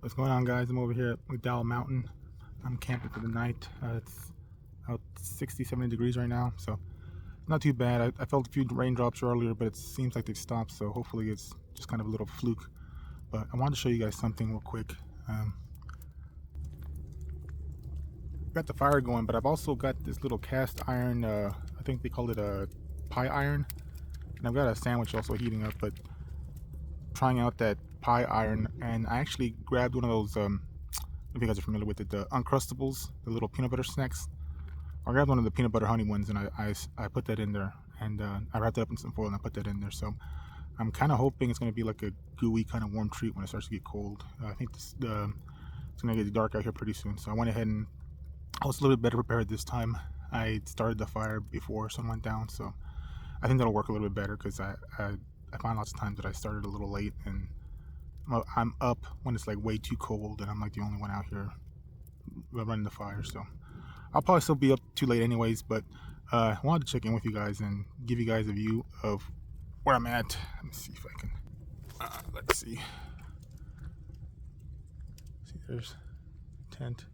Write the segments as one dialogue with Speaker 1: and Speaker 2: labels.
Speaker 1: What's going on, guys? I'm over here at McDowell Mountain. I'm camping for the night. It's out 60, 70 degrees right now, so not too bad. I felt a few raindrops earlier, but it seems like they've stopped, so hopefully it's just kind of a little fluke. But I wanted to show you guys something real quick. Got the fire going, but I've also got this little cast iron, I think they call it a pie iron, and I've got a sandwich also heating up, but trying out that pie iron, and I actually grabbed one of those, if you guys are familiar with it, the Uncrustables, the little peanut butter snacks. I grabbed one of the peanut butter honey ones, and I put that in there, and I wrapped it up in some foil and I put that in there. So I'm kind of hoping it's going to be like a gooey kind of warm treat when it starts to get cold. I think it's going to get dark out here pretty soon, so I went ahead and I was a little bit better prepared this time. I started the fire before sun went down, so I think that'll work a little bit better because I find lots of times that I started a little late and I'm up when it's like way too cold and I'm like the only one out here running the fire. So I'll probably still be up too late anyways, but I wanted to check in with you guys and give you guys a view of where I'm at. Let me see if I can, let's see. See, there's tent.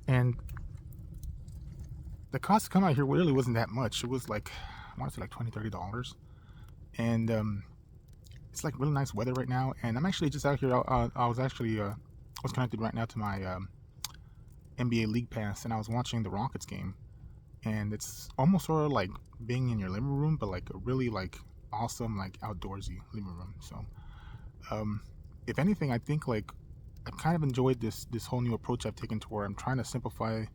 Speaker 1: And the cost to come out here really wasn't that much. It was like, I want to say like $20, $30. And it's like really nice weather right now. And I'm actually just out here. I was actually, I was connected right now to my NBA League Pass, and I was watching the Rockets game. And it's almost sort of like being in your living room, but like a really like awesome, like outdoorsy living room. So, if anything, I think like I kind of enjoyed this whole new approach I've taken to where I'm trying to simplify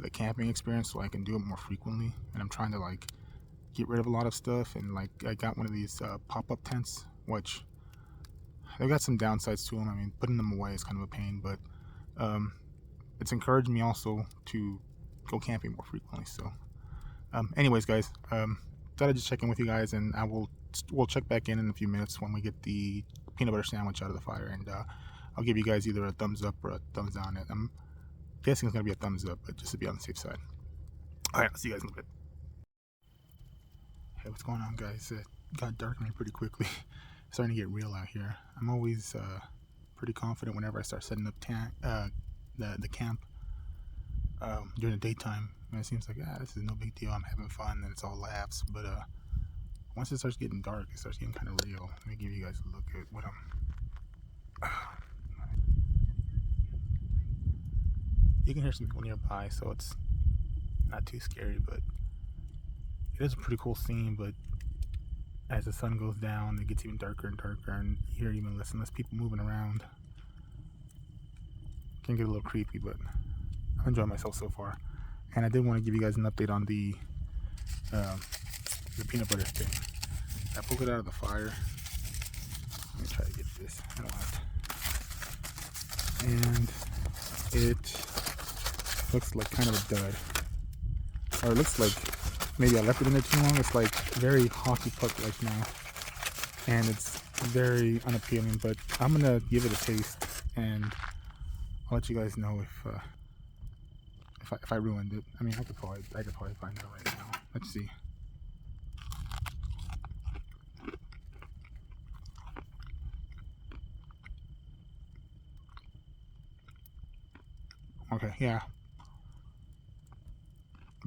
Speaker 1: the camping experience so I can do it more frequently, and I'm trying to like get rid of a lot of stuff. And like I got one of these pop-up tents, which they've got some downsides to them. I mean, putting them away is kind of a pain, but it's encouraged me also to go camping more frequently. So, anyways, guys, thought I'd just check in with you guys, and we'll check back in a few minutes when we get the peanut butter sandwich out of the fire, and I'll give you guys either a thumbs up or a thumbs down. I'm guessing it's gonna be a thumbs up, but just to be on the safe side. All right, I'll see you guys in a bit. Hey, what's going on, guys? It got dark on me pretty quickly. It's starting to get real out here. I'm always pretty confident whenever I start setting up the camp during the daytime. And it seems like this is no big deal. I'm having fun and it's all laughs. But once it starts getting dark, it starts getting kind of real. Let me give you guys a look at what I'm. You can hear some people nearby, so it's not too scary, but it is a pretty cool scene. But as the sun goes down, it gets even darker and darker, and you hear even less and less people moving around. Can get a little creepy, but I'm enjoying myself so far. And I did want to give you guys an update on the peanut butter thing. I pulled it out of the fire. Let me try to get this. I don't want it. And it looks like kind of a dud. Or it looks like maybe I left it in there too long. It's like very hockey puck like now. And it's very unappealing, but I'm gonna give it a taste and I'll let you guys know if I ruined it. I mean, I could probably find it right now. Let's see. Okay, yeah.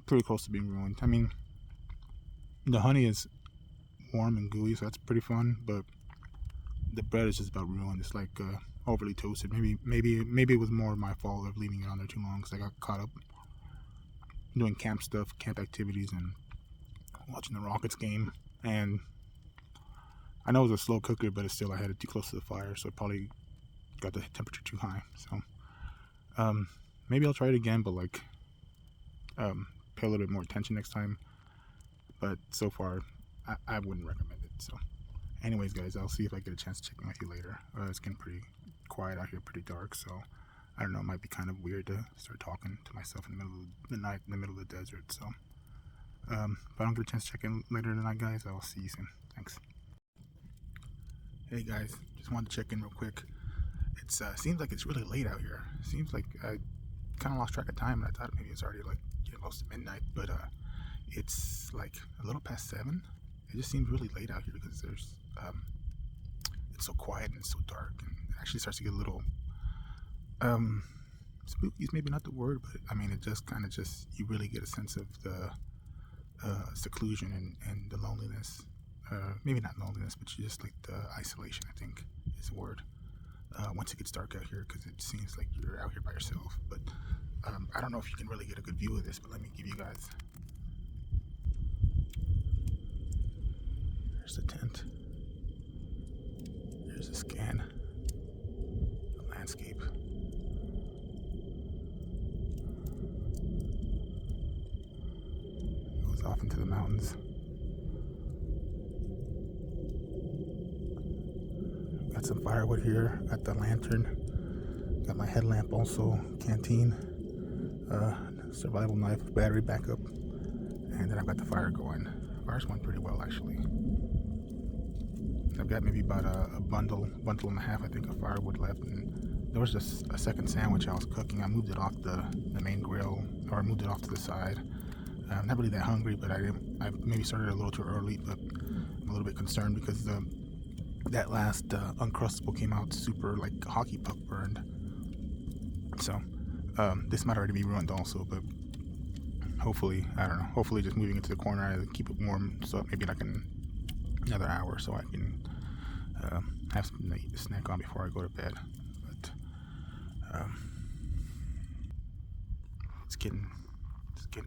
Speaker 1: Pretty close to being ruined. I mean, the honey is warm and gooey, so that's pretty fun, but the bread is just about ruined. It's like overly toasted. Maybe it was more my fault of leaving it on there too long because I got caught up doing camp stuff, camp activities, and watching the Rockets game. And I know it was a slow cooker, but it's still, I had it too close to the fire, so it probably got the temperature too high. So maybe I'll try it again, but like pay a little bit more attention next time. But so far, I wouldn't recommend it. So anyways, guys, I'll see if I get a chance to check in with you later. It's getting pretty quiet out here, pretty dark, so I don't know, it might be kind of weird to start talking to myself in the middle of the night, in the middle of the desert. So if I don't get a chance to check in later tonight, guys, I'll see you soon. Thanks. Hey guys, just wanted to check in real quick. It seems like it's really late out here. Seems like kind of lost track of time, and I thought maybe it's already like getting close to midnight, but it's like a little past 7. It just seems really late out here because it's so quiet and it's so dark, and it actually starts to get a little spooky is maybe not the word, but I mean it just kind of just you really get a sense of the seclusion and the loneliness. Maybe not loneliness, but you just like the isolation, I think is the word. Once it gets dark out here, because it seems like you're out here by yourself. But I don't know if you can really get a good view of this, but let me give you guys. There's the tent. There's a scan. The landscape. It goes off into the mountains. Got some firewood here. Got the lantern. Got my headlamp also. Canteen. Survival knife. Battery backup. And then I've got the fire going. Fire's going pretty well actually. I've got maybe about a bundle and a half, I think, of firewood left. And there was just a second sandwich I was cooking. I moved it off the main grill, or I moved it off to the side. I'm not really that hungry, but I maybe started a little too early, but I'm a little bit concerned because that last Uncrustable came out super like hockey puck burned. So this might already be ruined also, but hopefully, I don't know, hopefully just moving it to the corner, I keep it warm so maybe like another hour so I can have something to eat, to snack on before I go to bed. But it's getting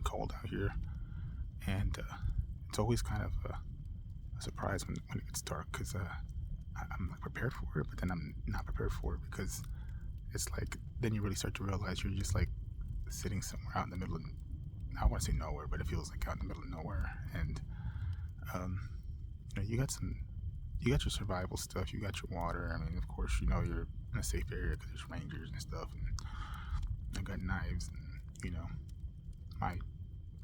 Speaker 1: cold out here, and it's always kind of a surprise when it gets dark, because I'm like prepared for it, but then I'm not prepared for it, because it's like then you really start to realize you're just like sitting somewhere out in the middle of, I don't want to say nowhere, but it feels like out in the middle of nowhere. And you got your survival stuff, you got your water. I mean, of course, you're in a safe area because there's rangers and stuff, and I've got knives, and my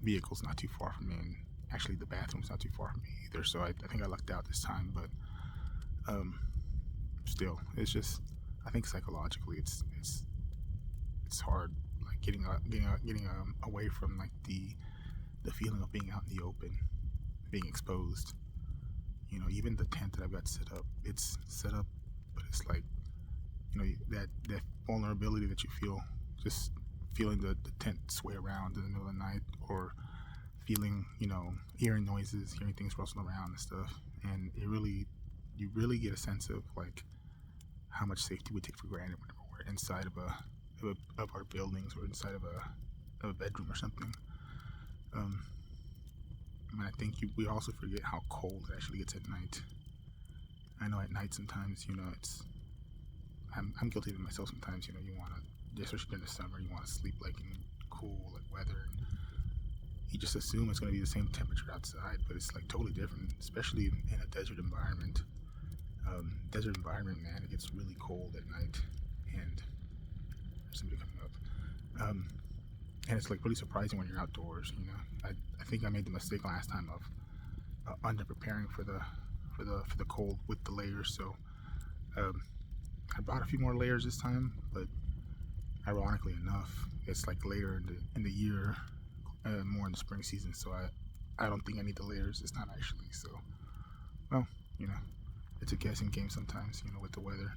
Speaker 1: vehicle's not too far from me, and actually the bathroom's not too far from me either, so I think I lucked out this time. But still, it's just, I think psychologically it's hard, like getting away from like the feeling of being out in the open, being exposed. Even the tent that I've got set up, it's set up, but it's like, that vulnerability that you feel, just feeling the tent sway around in the middle of the night, or feeling, hearing noises, hearing things rustling around and stuff. And you really get a sense of like how much safety we take for granted whenever we're inside of our buildings, or inside of a bedroom or something. I think we also forget how cold it actually gets at night. I know at night sometimes, I'm guilty of it myself sometimes. You want to, especially during the summer, you want to sleep like in cool like weather, and you just assume it's going to be the same temperature outside, but it's like totally different, especially in a desert environment. Man, it gets really cold at night, and there's somebody coming up. And it's like really surprising when you're outdoors. I think I made the mistake last time of under preparing for the cold with the layers. So I brought a few more layers this time, but ironically enough, it's like later in the year, more in the spring season. So I don't think I need the layers this time actually. So, well, it's a guessing game sometimes, with the weather.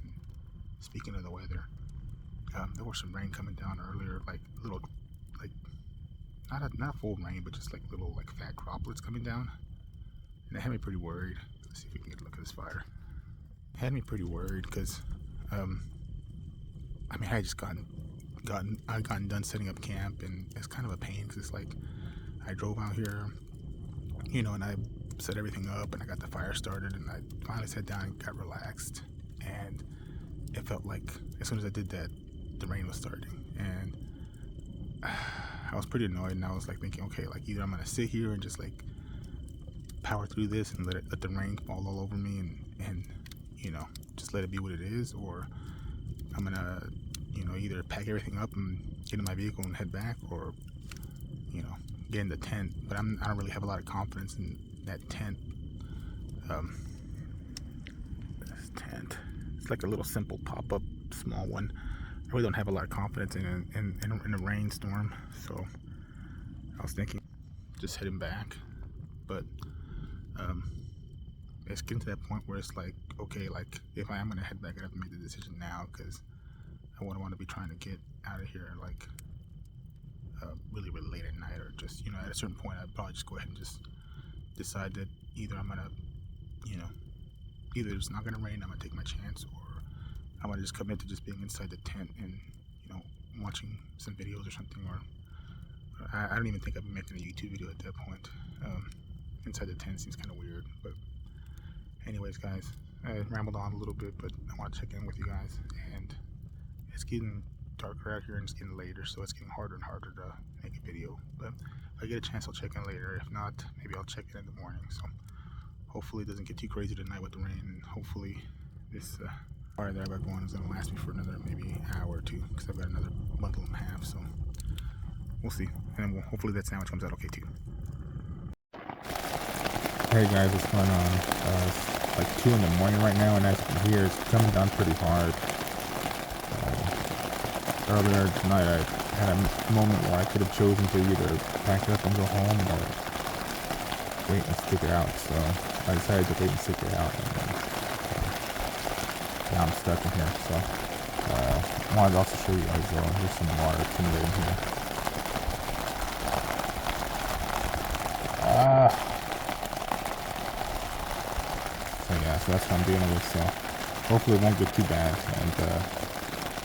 Speaker 1: And speaking of the weather, there was some rain coming down earlier, like little, like not full rain, but just like little like fat droplets coming down, and it had me pretty worried. Let's see if we can get a look at this fire. It had me pretty worried because, I had just gotten done setting up camp, and it's kind of a pain because it's like I drove out here, and I set everything up, and I got the fire started, and I finally sat down and got relaxed, and it felt like as soon as I did that, the rain was starting, and I was pretty annoyed, and I was like thinking, okay, like either I'm gonna sit here and just like power through this and let the rain fall all over me, and just let it be what it is, or I'm gonna either pack everything up and get in my vehicle and head back, or get in the tent. But I don't really have a lot of confidence in that tent. This tent, it's like a little simple pop-up small one. really don't have a lot of confidence in a rainstorm, so I was thinking just heading back. But um, it's getting to that point where it's like, okay, like if I am gonna head back, I have to make the decision now because I wouldn't want to be trying to get out of here like really, really late at night, or just, you know, at a certain point, I'd probably just go ahead and just decide that either I'm gonna, you know, either it's not gonna rain, I'm gonna take my chance, or I'm gonna just commit to just being inside the tent and, you know, watching some videos or something. Or I don't even think I'd be making a YouTube video at that point. Inside the tent seems kind of weird, but anyways, guys, I rambled on a little bit, but I want to check in with you guys. And it's getting darker out here and it's getting later, so it's getting harder and harder to make a video. But if I get a chance, I'll check in later. If not, maybe I'll check in the morning. So hopefully it doesn't get too crazy tonight with the rain, and hopefully this fire that I got going is going to last me for another maybe hour or two, because I've got another bundle and a half. So we'll see, and then hopefully that sandwich comes out okay too.
Speaker 2: Hey guys, what's going on? It's like 2 in the morning right now, and as you can hear, it's coming down pretty hard. Earlier tonight, I had a moment where I could have chosen to either pack it up and go home or wait and stick it out. So I decided to wait and stick it out, and now I'm stuck in here. So I wanted to also show you guys, there's some water accumulating here. So yeah, so that's what I'm dealing with. So hopefully it won't get too bad, and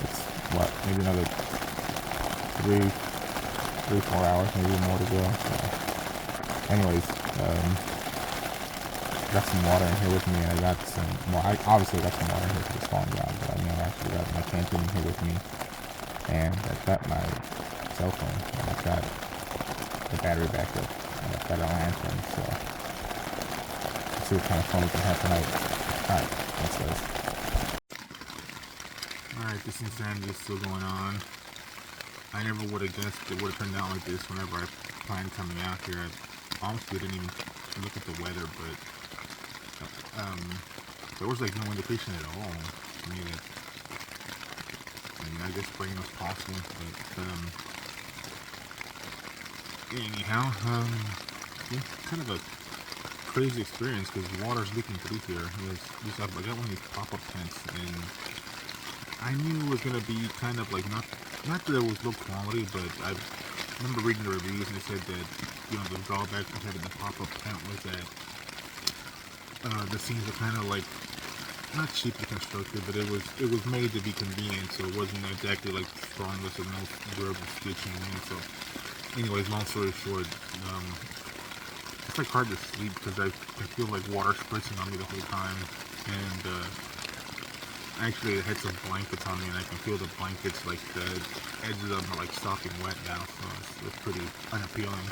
Speaker 2: it's what, maybe another 3-4 hours, maybe more to go. So anyways, got some water in here with me, and I got some, well, I obviously got some water in here because it's falling down, but I mean, I actually got my canteen in here with me, and I've got my cell phone, and I've got the battery backup, and I've got a lantern. So let's see what kind of fun we can have tonight. Alright, let's go.
Speaker 1: Alright, this insanity is still going on. I never would have guessed it would have turned out like this whenever I planned coming out here. I honestly didn't even look at the weather, but there was like no indication at all to me that, I mean, I guess rain was possible, but anyhow, it's kind of a crazy experience because water's leaking through here. I got one of these pop-up tents, and I knew it was gonna be kind of like not that it was low quality, but I remember reading the reviews and they said that, you know, the drawback of having the pop-up tent was that the scenes were kind of like not cheaply constructed, but it was made to be convenient, so it wasn't exactly like the strongest or most durable stitching. And so, anyways, long story short, it's like hard to sleep because I feel like water spritzing on me the whole time, and actually I had some blankets on me, and I can feel the blankets, like the edges of them are like sopping wet now, so it's pretty unappealing.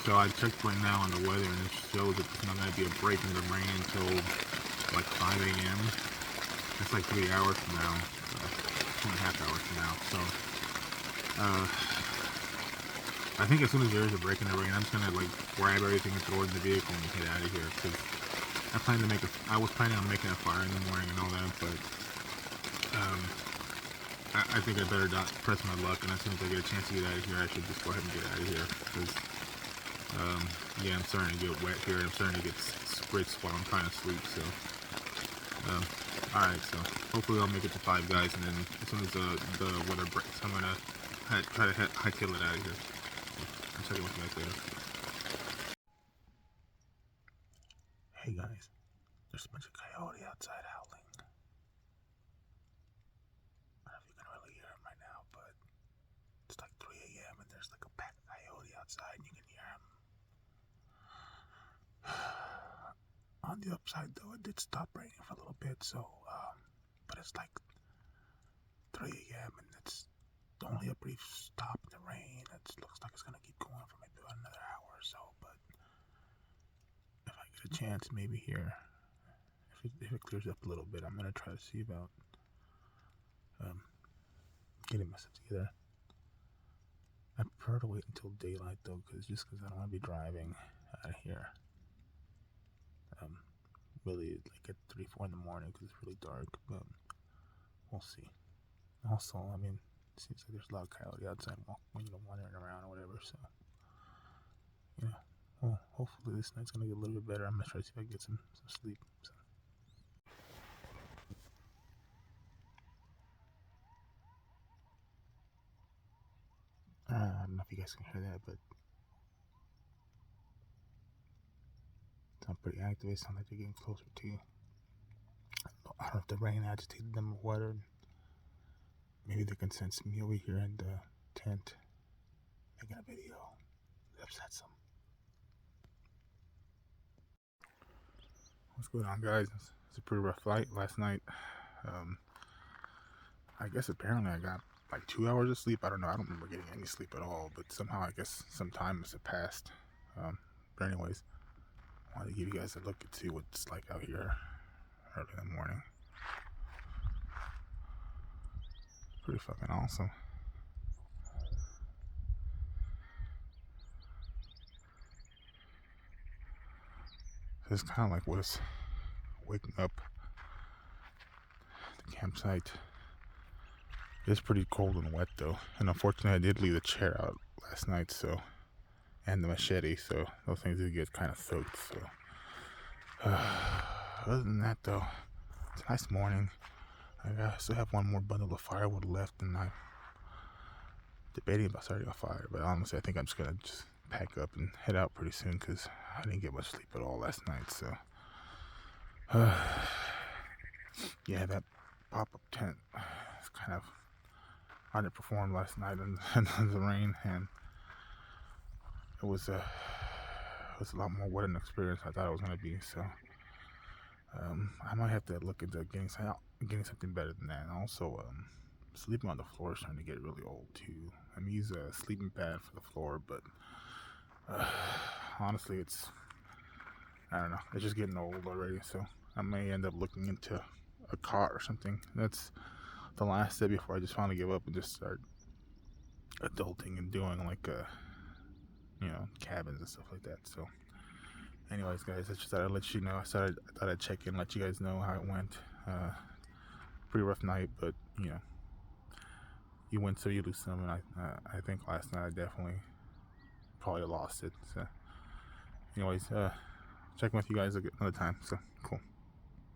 Speaker 1: So I checked right now on the weather, and it shows that there's not going to be a break in the rain until like 5 a.m. That's like 3 hours from now, 2.5 hours from now. So I think as soon as there is a break in the rain, I'm just gonna like grab everything and throw it in the vehicle and head out of here, because I was planning on making a fire in the morning and all that, but I think I better not press my luck, and as soon as I get a chance to get out of here, I should just go ahead and get out of here, because yeah, I'm starting to get wet here, and I'm starting to get spritzed while I'm trying to sleep. So alright, so hopefully I'll make it to 5, guys, and then as soon as the weather breaks, I'm gonna try to hightail it out of here. I'll check it with you guys later. Hey guys, there's a bunch of coyote outside howling. I don't know if you can really hear them right now, but it's like 3 a.m. and there's like a pack of coyote outside, and you can hear them. On the upside though, it did stop raining for a little bit, so but it's like 3 a.m. and it's only a brief stop in the rain. It looks like it's gonna keep going for maybe about another hour or so, but if I get a chance, maybe here, if it clears up a little bit, I'm gonna try to see about getting myself together. I prefer to wait until daylight though, because I don't want to be driving out of here really like at 3-4 in the morning, because it's really dark. But we'll see. Also, I mean, it seems like there's a lot of coyote outside wandering around or whatever. So, you know, well, hopefully this night's gonna get a little bit better. I'm gonna try to see if I can get some sleep. So. I don't know if you guys can hear that, but it's pretty active. It sounds like they're getting closer too. I don't know if the rain agitated them or what, or maybe they can sense me over here in the tent making a video. It upsets them. What's going on, guys? It's a pretty rough flight last night. I guess apparently I got like 2 hours of sleep. I don't know. I don't remember getting any sleep at all, but somehow I guess some time must have passed. But anyways, I wanted to give you guys a look and see what it's like out here early in the morning. Pretty fucking awesome. It's kind of like was waking up at the campsite. It's pretty cold and wet though, and unfortunately I did leave the chair out last night, so, and the machete, so those things did get kind of soaked. So other than that though, it's a nice morning. I still have one more bundle of firewood left, and I'm debating about starting a fire, but honestly I think I'm just gonna pack up and head out pretty soon because I didn't get much sleep at all last night. So yeah, that pop-up tent is kind of underperformed last night in the rain, and it was a lot more wet an experience I thought it was going to be. So I might have to look into getting something better than that. And also, sleeping on the floor is starting to get really old too. I'm using a sleeping pad for the floor, but honestly, I don't know. It's just getting old already. So I may end up looking into a cot or something. That's the last step before I just finally give up and just start adulting and doing like cabins and stuff like that. So anyways, guys, I just thought I'd let you know. I thought I'd check in, let you guys know how it went. Pretty rough night, but you win some, you lose some, and I think last night I definitely probably lost it. So anyways, checking with you guys another time. So cool.